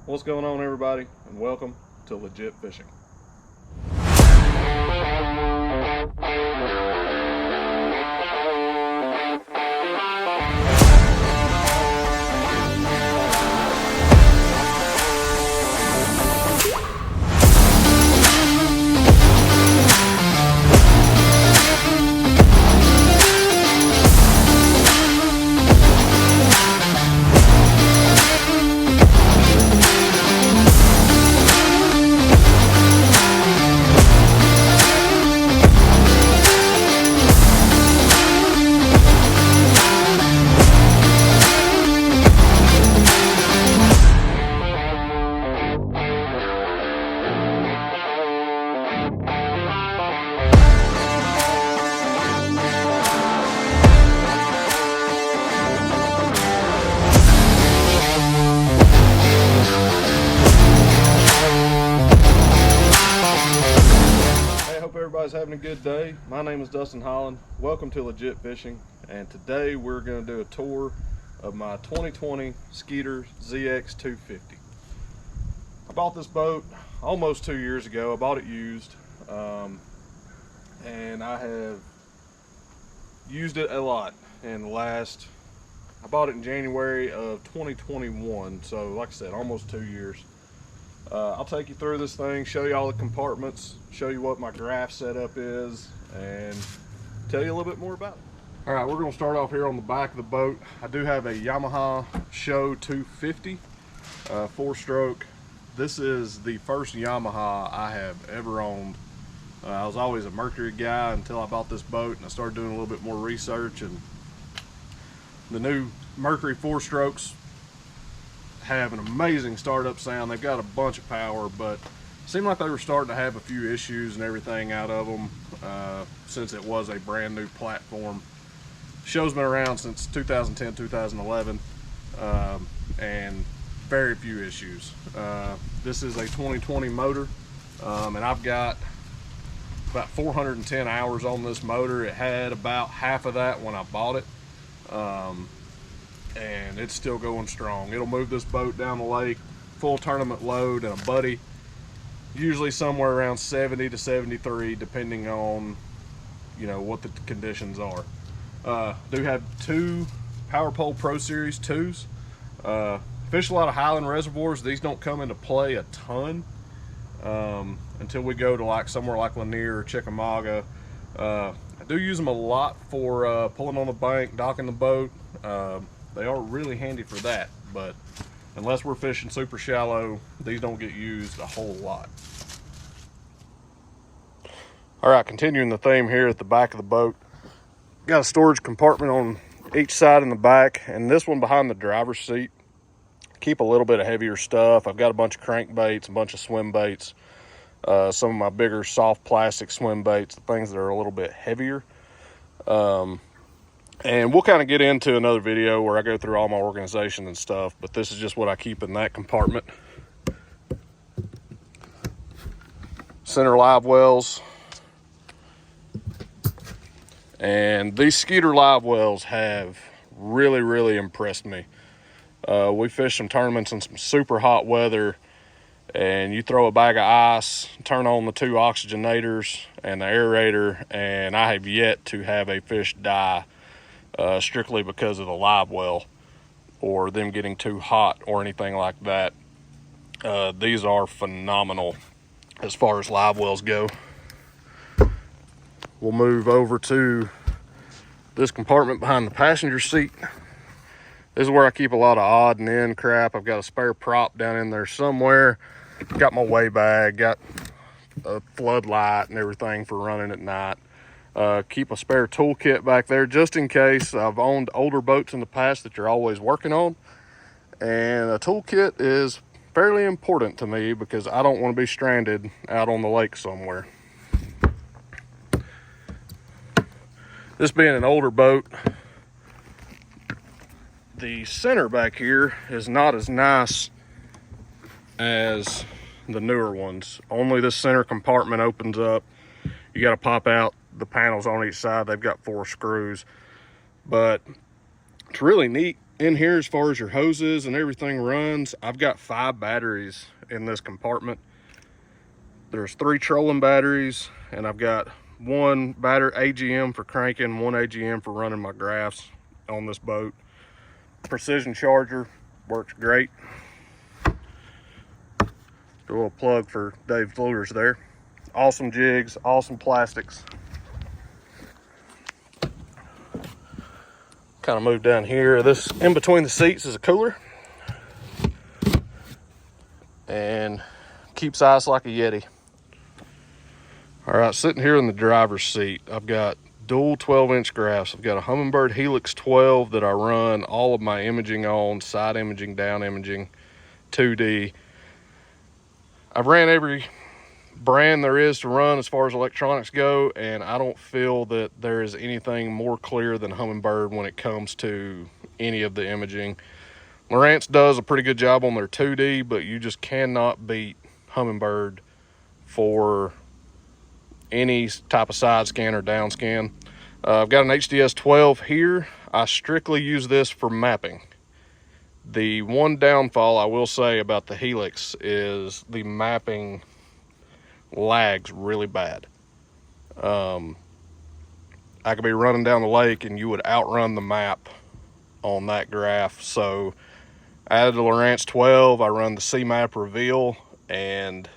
What's going on, everybody, and welcome to Legit Fishing. Everybody's having a good day. My name is Dustin Holland. Welcome to Legit Fishing, and today we're going to do a tour of my 2020 Skeeter zx250. I bought this boat almost 2 years ago. I bought it used, and I have used it a lot in the last, I bought it in January of 2021, so like I said, almost 2 years. I'll take you through this thing, show you all the compartments, show you what my graph setup is, and tell you a little bit more about it. All right, we're going to start off here on the back of the boat. I do have a Yamaha Show 250 4-stroke. This is the first Yamaha I have ever owned. I was always a Mercury guy until I bought this boat, and I started doing a little bit more research, and the new Mercury 4-strokes have an amazing startup sound. They've got a bunch of power, but it seemed like they were starting to have a few issues and everything out of them since it was a brand new platform. Show's been around since 2010, 2011, and very few issues. This is a 2020 motor, and I've got about 410 hours on this motor. It had about half of that when I bought it. And it's still going strong. It'll move this boat down the lake, full tournament load and a buddy, usually somewhere around 70 to 73, depending on, you know, what the conditions are. Do have two Power Pole Pro Series 2s. Fish a lot of Highland reservoirs. These don't come into play a ton until we go to like somewhere like Lanier or Chickamauga. I do use them a lot for pulling on the bank, docking the boat. They are really handy for that, but unless we're fishing super shallow, these don't get used a whole lot. All right, continuing the theme here at the back of the boat. Got a storage compartment on each side in the back, and this one behind the driver's seat. Keep a little bit of heavier stuff. I've got a bunch of crankbaits, a bunch of swim baits, some of my bigger soft plastic swim baits, the things that are a little bit heavier. And we'll kind of get into another video where I go through all my organization and stuff, but this is just what I keep in that compartment. Center live wells. And these Skeeter live wells have really impressed me. We fished some tournaments in some super hot weather, and you throw a bag of ice, turn on the 2 oxygenators and the aerator, and I have yet to have a fish die strictly because of the live well or them getting too hot or anything like that. These are phenomenal as far as live wells go. We'll move over to this compartment behind the passenger seat. This is where I keep a lot of odd and end crap. I've got a spare prop down in there somewhere. Got my weigh bag, got a floodlight and everything for running at night. Keep a spare toolkit back there just in case. I've owned older boats in the past that you're always working on, and a toolkit is fairly important to me because I don't want to be stranded out on the lake somewhere. This being an older boat, the center back here is not as nice as the newer ones. Only this center compartment opens up. You got to pop out the panels on each side. They've got 4 screws, but it's really neat in here, as far as your hoses and everything runs, I've got 5 batteries in this compartment. There's 3 trolling batteries, and I've got 1 battery AGM for cranking, 1 AGM for running my graphs on this boat. Precision charger works great. A little plug for Dave's Lures there. Awesome jigs, awesome plastics. Kind of move down here. This in between the seats is a cooler, and keeps ice like a Yeti. All right, sitting here in the driver's seat, I've got dual 12-inch graphs. I've got a Humminbird Helix 12 that I run all of my imaging on, side imaging, down imaging, 2D. I've ran every brand there is to run as far as electronics go, and I don't feel that there is anything more clear than Humminbird when it comes to any of the imaging. Lowrance does a pretty good job on their 2D, but you just cannot beat Humminbird for any type of side scan or down scan. I've got an HDS 12 here. I strictly use this for mapping. The one downfall I will say about the Helix is the mapping lags really bad. I could be running down the lake and you would outrun the map on that graph. So I added the Lowrance 12. I run the C-Map Reveal and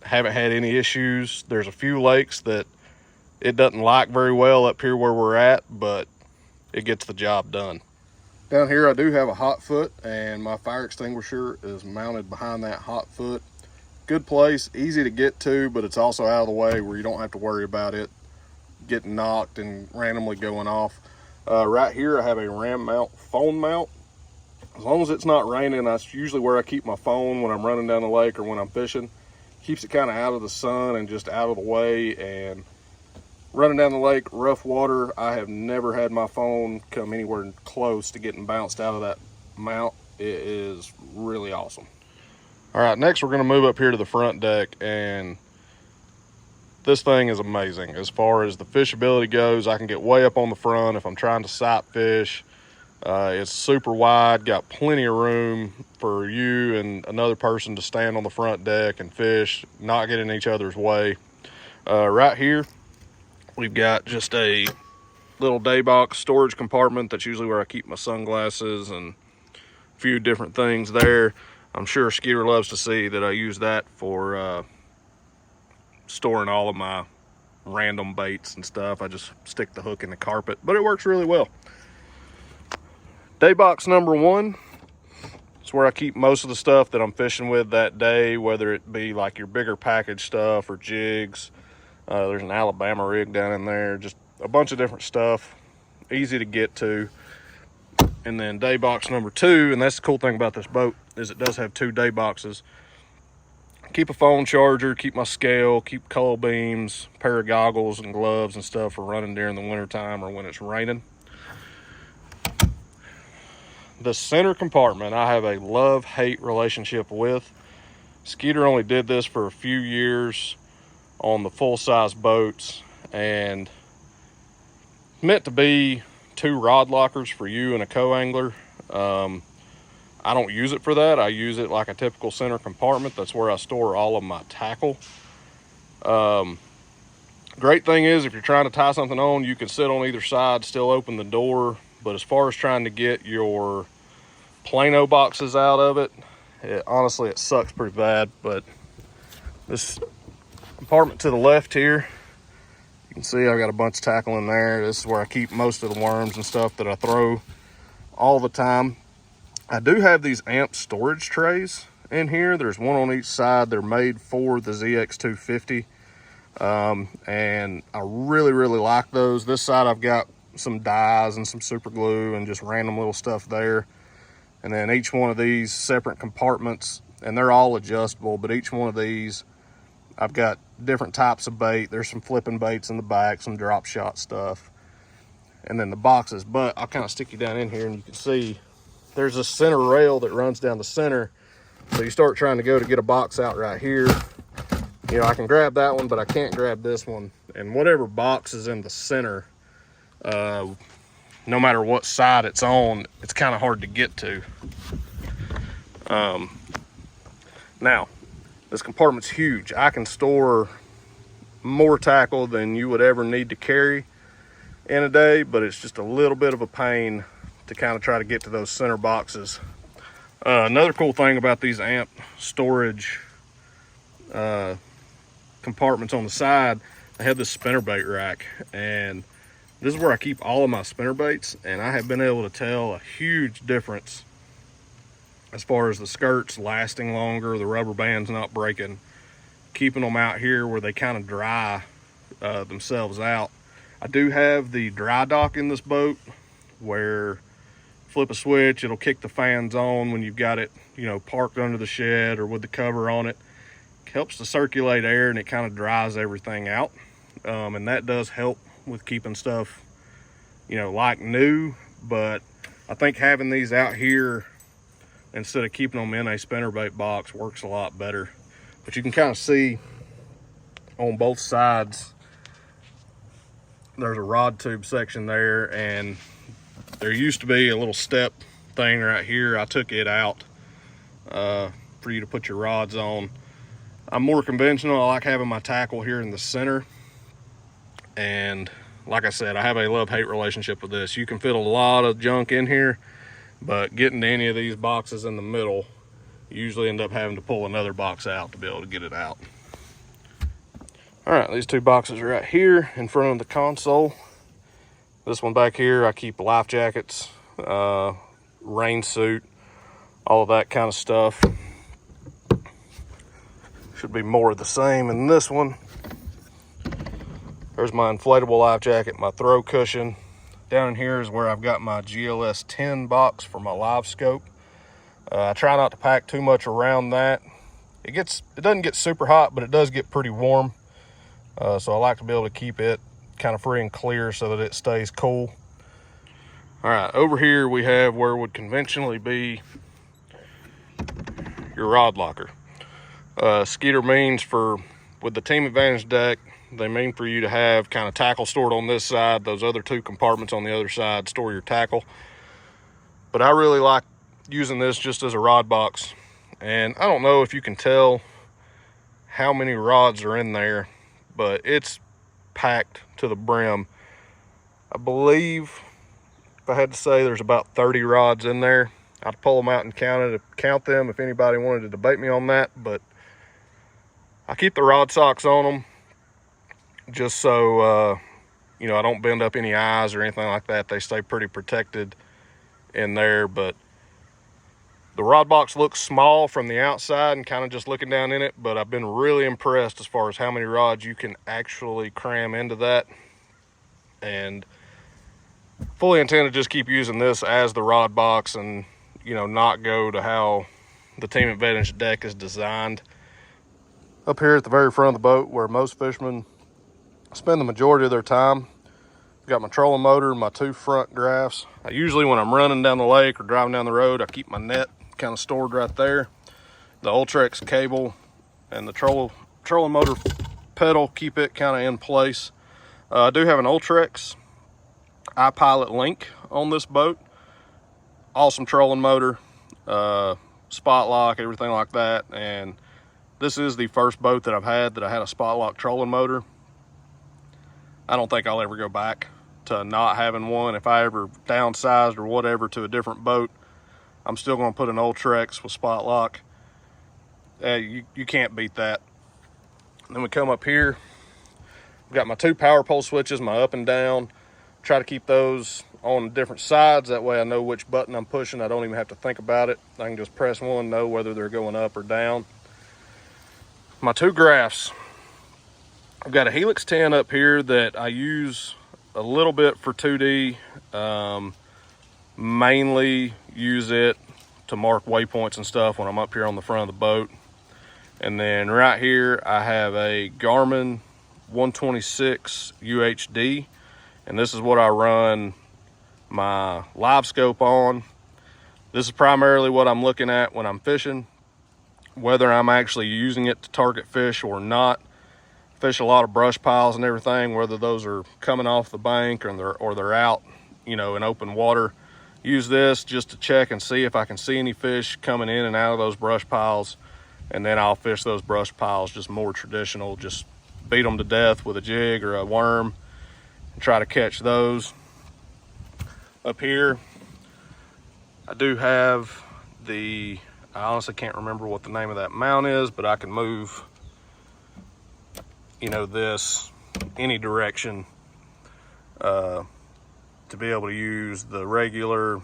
haven't had any issues. There's a few lakes that it doesn't like very well up here where we're at, but it gets the job done. Down here I do have a hot foot, and my fire extinguisher is mounted behind that hot foot. Good place, easy to get to, but it's also out of the way where you don't have to worry about it getting knocked and randomly going off. Right here I have a ram mount phone mount. As long as it's not raining, that's usually where I keep my phone when I'm running down the lake or when I'm fishing. Keeps it kind of out of the sun and just out of the way. And running down the lake, rough water, I have never had my phone come anywhere close to getting bounced out of that mount. It is really awesome. All right, next we're gonna move up here to the front deck, and this thing is amazing. As far as the fishability goes, I can get way up on the front if I'm trying to sight fish. It's super wide, got plenty of room for you and another person to stand on the front deck and fish, not get in each other's way. Right here, we've got just a little day box storage compartment. That's usually where I keep my sunglasses and a few different things there. I'm sure Skeeter loves to see that I use that for storing all of my random baits and stuff. I just stick the hook in the carpet, but it works really well. Day box number 1. It's where I keep most of the stuff that I'm fishing with that day, whether it be like your bigger package stuff or jigs. There's an Alabama rig down in there, just a bunch of different stuff, easy to get to. And then day box number 2, and that's the cool thing about this boat, is it does have 2 day boxes. Keep a phone charger, keep my scale, keep coil beams, pair of goggles and gloves and stuff for running during the winter time or when it's raining. The center compartment I have a love-hate relationship with. Skeeter only did this for a few years on the full-size boats, and meant to be 2 rod lockers for you and a co-angler. I don't use it for that. I use it like a typical center compartment. That's where I store all of my tackle. Great thing is, if you're trying to tie something on, you can sit on either side, still open the door. But as far as trying to get your Plano boxes out of it, honestly, it sucks pretty bad. But this compartment to the left here, you can see I've got a bunch of tackle in there. This is where I keep most of the worms and stuff that I throw all the time. I do have these amp storage trays in here. There's one on each side. They're made for the zx250. And I really like those. This side I've got some dyes and some super glue and just random little stuff there. And then each one of these separate compartments, and they're all adjustable, but each one of these I've got different types of bait. There's some flipping baits in the back, some drop shot stuff, and then the boxes. But I'll kind of stick you down in here and you can see there's a center rail that runs down the center. So you start trying to go to get a box out right here, you know, I can grab that one, but I can't grab this one. And whatever box is in the center no matter what side it's on, it's kind of hard to get to. Now, this compartment's huge. I can store more tackle than you would ever need to carry in a day, but it's just a little bit of a pain to kind of try to get to those center boxes. Another cool thing about these amp storage compartments on the side, I have this spinnerbait rack, and this is where I keep all of my spinnerbaits, and I have been able to tell a huge difference as far as the skirts lasting longer, the rubber bands not breaking, keeping them out here where they kind of dry themselves out. I do have the dry dock in this boat where flip a switch, it'll kick the fans on when you've got it, you know, parked under the shed or with the cover on it. It helps to circulate air, and it kind of dries everything out. And that does help with keeping stuff, you know, like new. But I think having these out here instead of keeping them in a spinnerbait box works a lot better. But you can kind of see on both sides, there's a rod tube section there, and there used to be a little step thing right here. I took it out for you to put your rods on. I'm more conventional. I like having my tackle here in the center, and like I said, I have a love-hate relationship with this. You can fit a lot of junk in here, but getting to any of these boxes in the middle, you usually end up having to pull another box out to be able to get it out. All right, these two boxes are right here in front of the console. This one back here, I keep life jackets, rain suit, all of that kind of stuff. Should be more of the same in this one. There's my inflatable life jacket, my throw cushion. Down in here is where I've got my GLS 10 box for my live scope. I try not to pack too much around that. It doesn't get super hot, but it does get pretty warm. So I like to be able to keep it kind of free and clear so that it stays cool. All right, over here we have where would conventionally be your rod locker. Skeeter means with the Team Advantage deck, they mean for you to have kind of tackle stored on this side, those other two compartments on the other side store your tackle. But I really like using this just as a rod box. And I don't know if you can tell how many rods are in there, but it's packed to the brim. I believe, if I had to say, there's about 30 rods in there. I'd pull them out and count them if anybody wanted to debate me on that, but I keep the rod socks on them just so you know, I don't bend up any eyes or anything like that. They stay pretty protected in there. But the rod box looks small from the outside and kind of just looking down in it, but I've been really impressed as far as how many rods you can actually cram into that, and fully intend to just keep using this as the rod box and, you know, not go to how the Team Advantage deck is designed. Up here at the very front of the boat, where most fishermen spend the majority of their time, I've got my trolling motor and my two front graphs. I usually, when I'm running down the lake or driving down the road, I keep my net kind of stored right there. The Ultrex cable and the trolling motor pedal keep it kind of in place. I do have an Ultrex iPilot Link on this boat. Awesome trolling motor, spot lock, everything like that. And this is the first boat that I've had that I had a spot lock trolling motor. I don't think I'll ever go back to not having one. If I ever downsized or whatever to a different boat, I'm still going to put an Ultrex with spot lock. You can't beat that. Then we come up here. I've got my two power pole switches, my up and down. Try to keep those on different sides. That way I know which button I'm pushing. I don't even have to think about it. I can just press one, know whether they're going up or down. My two graphs. I've got a Helix 10 up here that I use a little bit for 2D. Mainly use it to mark waypoints and stuff when I'm up here on the front of the boat. And then right here I have a Garmin 126 UHD, and this is what I run my live scope on. This is primarily what I'm looking at when I'm fishing, whether I'm actually using it to target fish or not. Fish a lot of brush piles and everything, whether those are coming off the bank or they're out you know, in open water. Use this just to check and see if I can see any fish coming in and out of those brush piles. And then I'll fish those brush piles just more traditional, just beat them to death with a jig or a worm and try to catch those. Up here, I do have I honestly can't remember what the name of that mount is, but I can move, you know, this any direction to be able to use the regular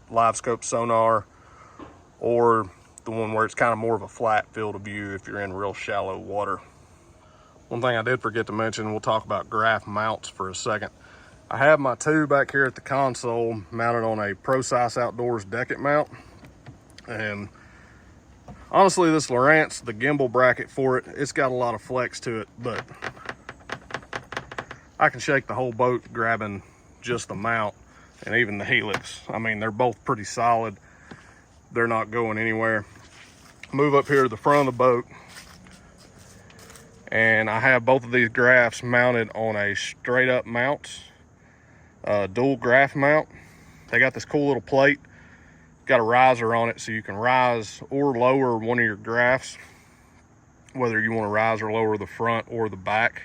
live scope sonar, or the one where it's kind of more of a flat field of view if you're in real shallow water. One thing I did forget to mention, we'll talk about graph mounts for a second. I have my tube back here at the console mounted on a ProSice Outdoors Deckit mount, and honestly this Lowrance, the gimbal bracket for it, it's got a lot of flex to it, but I can shake the whole boat grabbing just the mount and even the helix. I mean, they're both pretty solid. They're not going anywhere. Move up here to the front of the boat, and I have both of these graphs mounted on a straight up mount, dual graph mount. They got this cool little plate, got a riser on it so you can rise or lower one of your graphs, whether you want to rise or lower the front or the back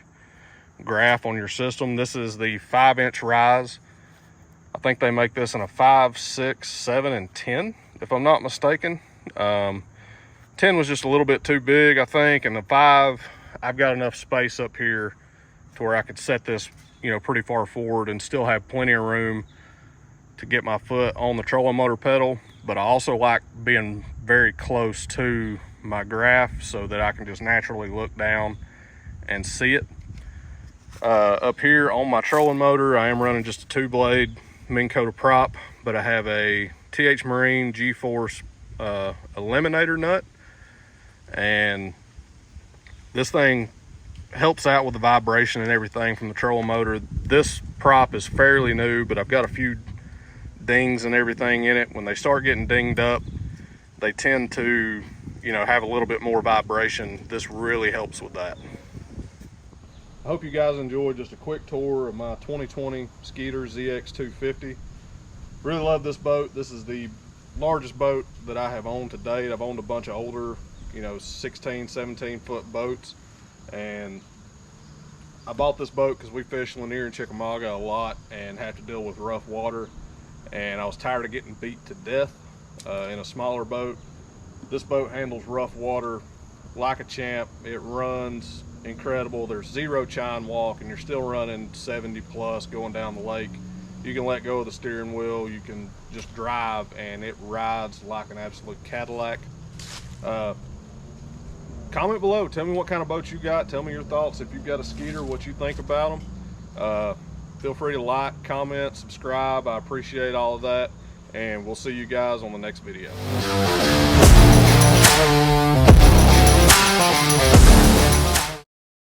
graph on your system. This is the 5-inch rise. I think they make this in a 5, 6, 7, and 10, if I'm not mistaken. 10 was just a little bit too big, I think, and the 5, I've got enough space up here to where I could set this, you know, pretty far forward and still have plenty of room to get my foot on the trolling motor pedal. But I also like being very close to my graph so that I can just naturally look down and see it. Up here on my trolling motor, I am running just a 2-blade Minn Kota prop, but I have a TH Marine G-Force eliminator nut, and this thing helps out with the vibration and everything from the trolling motor. This prop is fairly new, but I've got a few dings and everything in it. When they start getting dinged up, they tend to, you know, have a little bit more vibration. This really helps with that. I hope you guys enjoyed just a quick tour of my 2020 Skeeter ZX250. Really love this boat. This is the largest boat that I have owned to date. I've owned a bunch of older, you know, 16, 17 foot boats, and I bought this boat because we fish Lanier and Chickamauga a lot and have to deal with rough water, and I was tired of getting beat to death in a smaller boat. This boat handles rough water like a champ. It runs incredible. There's 0 chine walk, and you're still running 70 plus going down the lake. You can let go of the steering wheel, you can just drive, and it rides like an absolute Cadillac. Comment below, tell me what kind of boat you got, tell me your thoughts. If you've got a Skeeter, what you think about them. Feel free to like, comment, subscribe. I appreciate all of that, and we'll see you guys on the next video.